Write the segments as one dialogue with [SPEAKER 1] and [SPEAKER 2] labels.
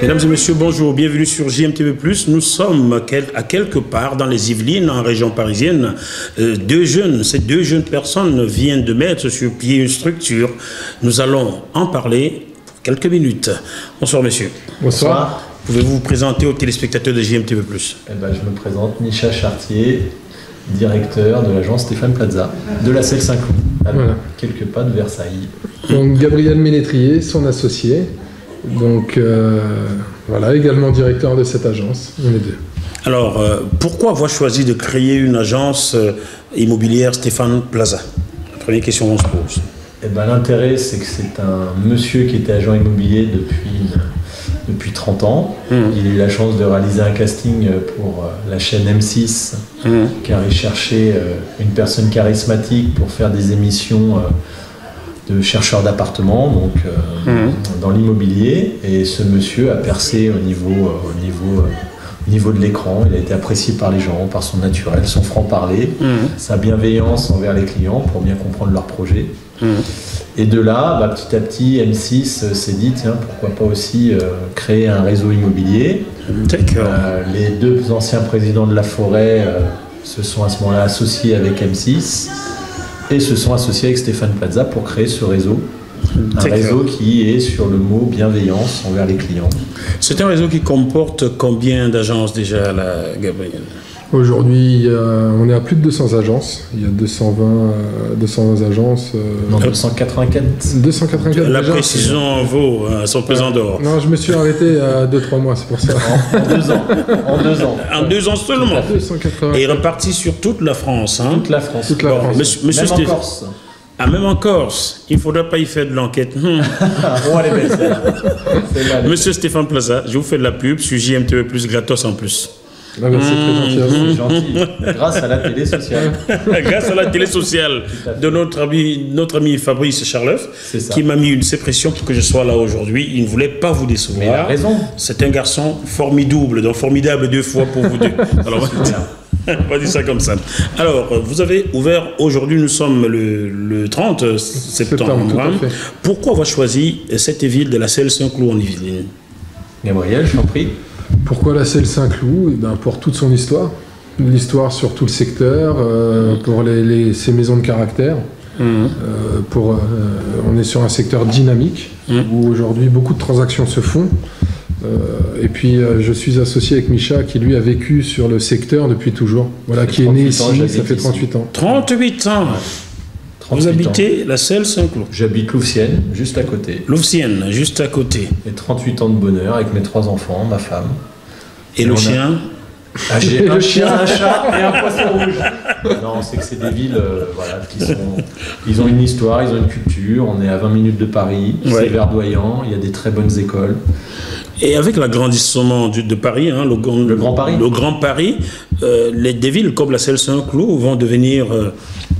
[SPEAKER 1] Mesdames et messieurs, bonjour, bienvenue sur JMTV+. Nous sommes à quelque part dans les Yvelines, en région parisienne. Ces deux jeunes personnes viennent de mettre sur pied une structure. Nous allons en parler pour quelques minutes. Bonsoir, messieurs.
[SPEAKER 2] Bonsoir.
[SPEAKER 1] Pouvez-vous vous présenter aux téléspectateurs de JMTV+.
[SPEAKER 2] Je me présente, Micha Chartier, directeur de l'agence Stéphane Plaza, de la Selle Saint-Cloud, à quelques pas de Versailles.
[SPEAKER 3] Donc Gabriel Ménétrier, son associé. Donc voilà, également directeur de cette agence, on est deux.
[SPEAKER 1] Alors, pourquoi avoir choisi de créer une agence immobilière Stéphane Plaza? La première question qu'on se pose.
[SPEAKER 2] L'intérêt, c'est que c'est un monsieur qui était agent immobilier depuis 30 ans. Il a eu la chance de réaliser un casting pour la chaîne M6, car il cherchait une personne charismatique pour faire des émissions de chercheurs d'appartements, donc dans l'immobilier, et ce monsieur a percé au niveau de l'écran. Il a été apprécié par les gens, par son naturel, son franc-parler, sa bienveillance envers les clients pour bien comprendre leurs projets. Et de là, petit à petit, M6 s'est dit, tiens, pourquoi pas aussi créer un réseau immobilier. Les deux anciens présidents de la Forêt se sont à ce moment-là associés avec M6 et se sont associés avec Stéphane Plaza pour créer ce réseau. Un réseau qui est sur le mot bienveillance envers les clients.
[SPEAKER 1] C'est un réseau qui comporte combien d'agences déjà, Gabriel?
[SPEAKER 3] Aujourd'hui, on est à plus de 200 agences. Il y a 220 agences.
[SPEAKER 2] Non, 284.
[SPEAKER 3] 284
[SPEAKER 1] La
[SPEAKER 3] déjà,
[SPEAKER 1] précision vaut son pesant d'or.
[SPEAKER 3] Non, je me suis arrêté à 2-3 mois, c'est pour ça.
[SPEAKER 2] En 2 ans.
[SPEAKER 1] En 2 ans seulement.
[SPEAKER 3] 280.
[SPEAKER 1] Et reparti sur toute la France.
[SPEAKER 2] Toute la France.
[SPEAKER 3] Toute la France.
[SPEAKER 2] Même en Corse.
[SPEAKER 1] Ah, même en Corse. Il ne faudra pas y faire de l'enquête.
[SPEAKER 2] Elle est belle,
[SPEAKER 1] Monsieur Stéphane Plaza, je vous fais de la pub sur JMTV+, gratos en plus.
[SPEAKER 3] Ah ben, c'est très gentil.
[SPEAKER 2] C'est gentil. Grâce à la télé sociale.
[SPEAKER 1] Grâce à la télé sociale de notre ami Fabrice Charleuf, qui m'a mis une pression pour que je sois là aujourd'hui. Il ne voulait pas vous décevoir.
[SPEAKER 2] Mais il a raison.
[SPEAKER 1] C'est un garçon formidable, donc formidable 2 fois pour vous deux. Alors, on va dire ça comme ça. Alors, vous avez ouvert aujourd'hui, nous sommes le 30 septembre. Pourquoi avoir choisi cette ville de la Selle Saint-Cloud en Yvelines?
[SPEAKER 2] Gabriel, je t'en prie.
[SPEAKER 3] Pourquoi la Selle Saint-Cloud? Pour toute son histoire. L'histoire sur tout le secteur, pour ces maisons de caractère. On est sur un secteur dynamique, où aujourd'hui beaucoup de transactions se font. Et puis je suis associé avec Micha qui lui a vécu sur le secteur depuis toujours. Voilà, qui est né ici, ça fait 38 ans.
[SPEAKER 1] 38 ans. Vous habitez la Selle Saint-Cloud?
[SPEAKER 2] J'habite Louvciennes, juste à côté.
[SPEAKER 1] Louvciennes, juste à côté.
[SPEAKER 2] Et 38 ans de bonheur avec mes 3 enfants, ma femme.
[SPEAKER 1] Et le chien?
[SPEAKER 2] J'ai un chien, un chat et un poisson rouge. Non, c'est que c'est des villes ils ont une histoire, ils ont une culture. On est à 20 minutes de Paris, c'est verdoyant, il y a des très bonnes écoles.
[SPEAKER 1] Et avec l'agrandissement de Paris, le Grand Paris, des villes comme la Selle Saint-Cloud vont devenir,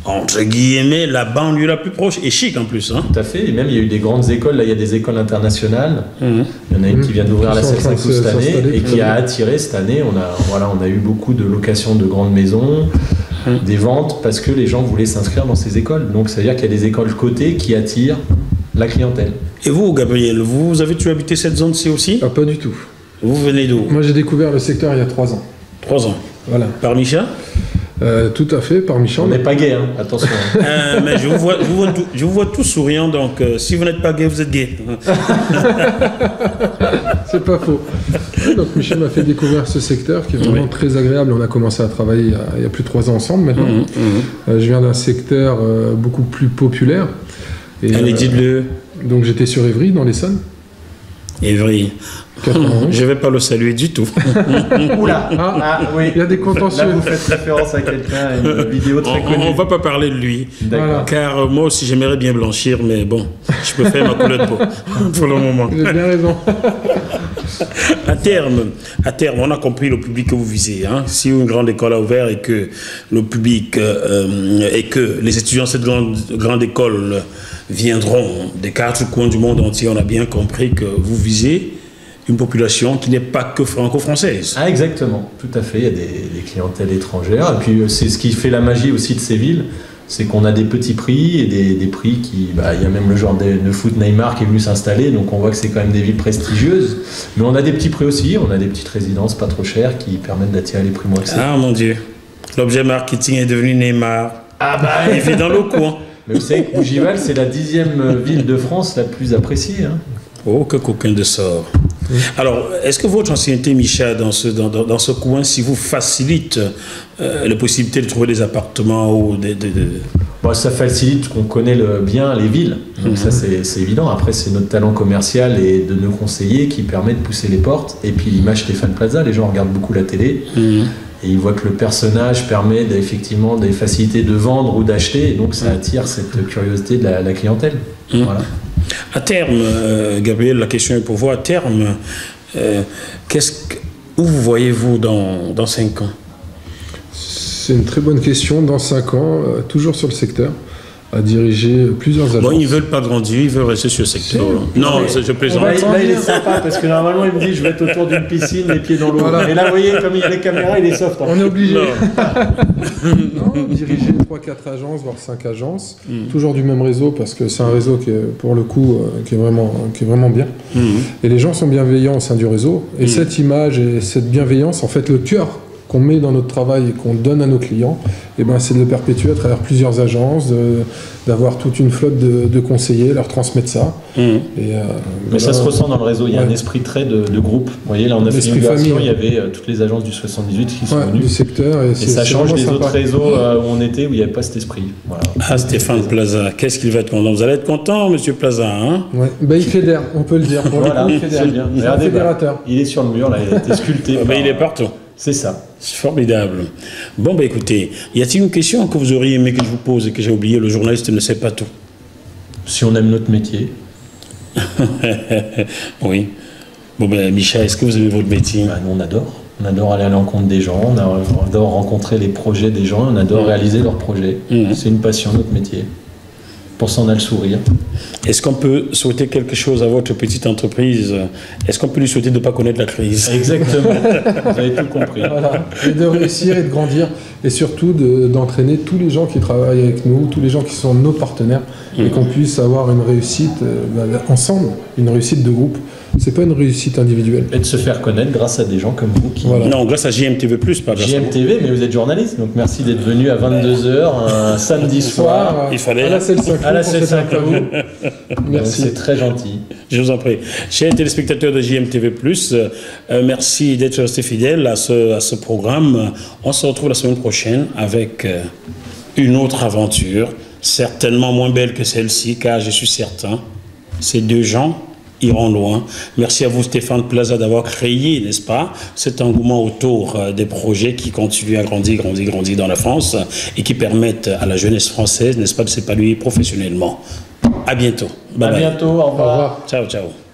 [SPEAKER 1] entre guillemets, la banlieue la plus proche, et chic en plus.
[SPEAKER 2] Tout à fait, et même il y a eu des grandes écoles, là il y a des écoles internationales. Il y en a une qui vient d'ouvrir à la Selle Saint-Cloud cette année, et qui a attiré cette année, on a eu beaucoup de locations de grandes maisons, des ventes, parce que les gens voulaient s'inscrire dans ces écoles. Donc ça veut dire qu'il y a des écoles cotées qui attirent la clientèle.
[SPEAKER 1] Et vous, Gabriel, vous avez-tu habité cette zone-ci aussi?
[SPEAKER 3] Pas du tout.
[SPEAKER 1] Vous venez d'où?
[SPEAKER 3] Moi, j'ai découvert le secteur il y a 3 ans.
[SPEAKER 1] 3 ans.
[SPEAKER 3] Voilà.
[SPEAKER 1] Par Micha?
[SPEAKER 3] Tout à fait, par Micha.
[SPEAKER 2] On n'est pas gay, hein, attention.
[SPEAKER 1] Mais je vous vois tout souriant, donc si vous n'êtes pas gay, vous êtes gay.
[SPEAKER 3] C'est pas faux. Donc Michel m'a fait découvrir ce secteur qui est vraiment très agréable. On a commencé à travailler il y a plus de 3 ans ensemble maintenant. Je viens d'un secteur beaucoup plus populaire.
[SPEAKER 1] Allez, dites-le.
[SPEAKER 3] Donc j'étais sur Évry, dans l'Essonne.
[SPEAKER 1] Évry. Je ne vais pas le saluer du tout.
[SPEAKER 2] Oula, oui.
[SPEAKER 3] Il y a des contentieux.
[SPEAKER 2] Là, vous faites référence à quelqu'un, à une vidéo très connue.
[SPEAKER 1] On ne va pas parler de lui.
[SPEAKER 2] D'accord.
[SPEAKER 1] Car moi aussi, j'aimerais bien blanchir, mais bon, je peux faire ma couleur de peau pour le moment.
[SPEAKER 3] Vous avez bien raison.
[SPEAKER 1] À terme, on a compris le public que vous visez. Hein. Si une grande école a ouvert et que le public et que les étudiants de cette grande école viendront des 4 coins du monde entier, on a bien compris que vous visez une population qui n'est pas que franco-française.
[SPEAKER 2] Ah, exactement, tout à fait. Il y a des clientèles étrangères. Et puis, c'est ce qui fait la magie aussi de ces villes, c'est qu'on a des petits prix et des prix qui... il y a même le joueur de foot Neymar qui est venu s'installer, donc on voit que c'est quand même des villes prestigieuses. Mais on a des petits prix aussi, on a des petites résidences pas trop chères qui permettent d'attirer les primo-accès.
[SPEAKER 1] Ah mon Dieu, l'objet marketing est devenu Neymar.
[SPEAKER 2] Ah bah,
[SPEAKER 1] il vit dans le coin.
[SPEAKER 2] Mais vous savez que Bougival, c'est la 10e ville de France la plus appréciée. Hein.
[SPEAKER 1] Oh, que coquin de sort. Alors, est-ce que votre ancienneté, Micha, dans ce coin, si vous facilite la possibilité de trouver des appartements ou
[SPEAKER 2] Bon, ça facilite qu'on connaît bien les villes. Donc ça, c'est évident. Après, c'est notre talent commercial et de nos conseillers qui permet de pousser les portes. Et puis l'image Stéphane Plaza, les gens regardent beaucoup la télé. Et ils voient que le personnage permet effectivement des facilités de vendre ou d'acheter. Et donc ça attire cette curiosité de la clientèle. Voilà.
[SPEAKER 1] À terme, Gabriel, la question est pour vous. À terme, où vous voyez-vous dans 5 ans?
[SPEAKER 3] C'est une très bonne question. Dans 5 ans, toujours sur le secteur, à diriger plusieurs agences.
[SPEAKER 1] Bon, ils ne veulent pas grandir, ils veulent rester sur le secteur. Non, je plaisante.
[SPEAKER 2] Là, il est sympa parce que normalement, il me dit je vais être autour d'une piscine, les pieds dans l'eau. Voilà. Et là, vous voyez, comme il y a les caméras, il est soft.
[SPEAKER 3] On est obligé. Non, diriger 3-4 agences, voire 5 agences. Toujours du même réseau parce que c'est un réseau qui est, pour le coup, qui est vraiment bien. Et les gens sont bienveillants au sein du réseau. Et cette image et cette bienveillance, en fait, le cœur qu'on met dans notre travail et qu'on donne à nos clients, c'est de le perpétuer à travers plusieurs agences, d'avoir toute une flotte de conseillers, leur transmettre ça.
[SPEAKER 2] Mais ça se ressent dans le réseau, il y a un esprit très de groupe. Vous voyez, là on a fait une version, il y avait toutes les agences du 78 qui sont venues.
[SPEAKER 3] Du secteur. Et
[SPEAKER 2] ça change des autres réseaux où on était, où il n'y avait pas cet esprit. Voilà.
[SPEAKER 1] Ah, Stéphane Plaza, qu'est-ce qu'il va être content? Vous allez être content, monsieur Plaza, hein?
[SPEAKER 3] Il fédère, on peut le dire.
[SPEAKER 2] Voilà, c'est bien.
[SPEAKER 3] Il est un fédérateur.
[SPEAKER 2] Il est sur le mur, là, il a été sculpté.
[SPEAKER 1] Il est partout.
[SPEAKER 2] C'est ça.
[SPEAKER 1] C'est formidable. Bon, écoutez, y a-t-il une question que vous auriez aimé que je vous pose et que j'ai oublié? Le journaliste ne sait pas tout.
[SPEAKER 2] Si on aime notre métier.
[SPEAKER 1] Oui. Bon, Micha, est-ce que vous aimez votre métier?
[SPEAKER 2] Nous, on adore. On adore aller à l'encontre des gens, on adore rencontrer les projets des gens, on adore réaliser leurs projets. C'est une passion, notre métier. Pour ça, on a le sourire.
[SPEAKER 1] Est-ce qu'on peut souhaiter quelque chose à votre petite entreprise? Est-ce qu'on peut lui souhaiter de ne pas connaître la crise?
[SPEAKER 2] Exactement. Vous avez tout compris.
[SPEAKER 3] Voilà. Et de réussir et de grandir. Et surtout d'entraîner tous les gens qui travaillent avec nous, tous les gens qui sont nos partenaires, et qu'on puisse avoir une réussite ensemble, une réussite de groupe. C'est pas une réussite individuelle.
[SPEAKER 2] Et de se faire connaître grâce à des gens comme vous qui...
[SPEAKER 1] Voilà. Non, grâce à JMTV+, pas grâce
[SPEAKER 2] JMTV, mais vous êtes journaliste, donc merci d'être venu à 22h un samedi soir.
[SPEAKER 1] Il fallait...
[SPEAKER 3] Là, c'est le 5
[SPEAKER 2] Merci. C'est très gentil.
[SPEAKER 1] Je vous en prie. Chers téléspectateurs de JMTV+, merci d'être restés fidèles à ce programme. On se retrouve la semaine prochaine avec une autre aventure, certainement moins belle que celle-ci, car je suis certain, ces deux gens iront loin. Merci à vous, Stéphane Plaza, d'avoir créé, n'est-ce pas, cet engouement autour des projets qui continuent à grandir dans la France et qui permettent à la jeunesse française, n'est-ce pas, de s'épanouir professionnellement. À bientôt.
[SPEAKER 2] Bye bye. À bientôt. Au revoir.
[SPEAKER 1] Ciao, ciao.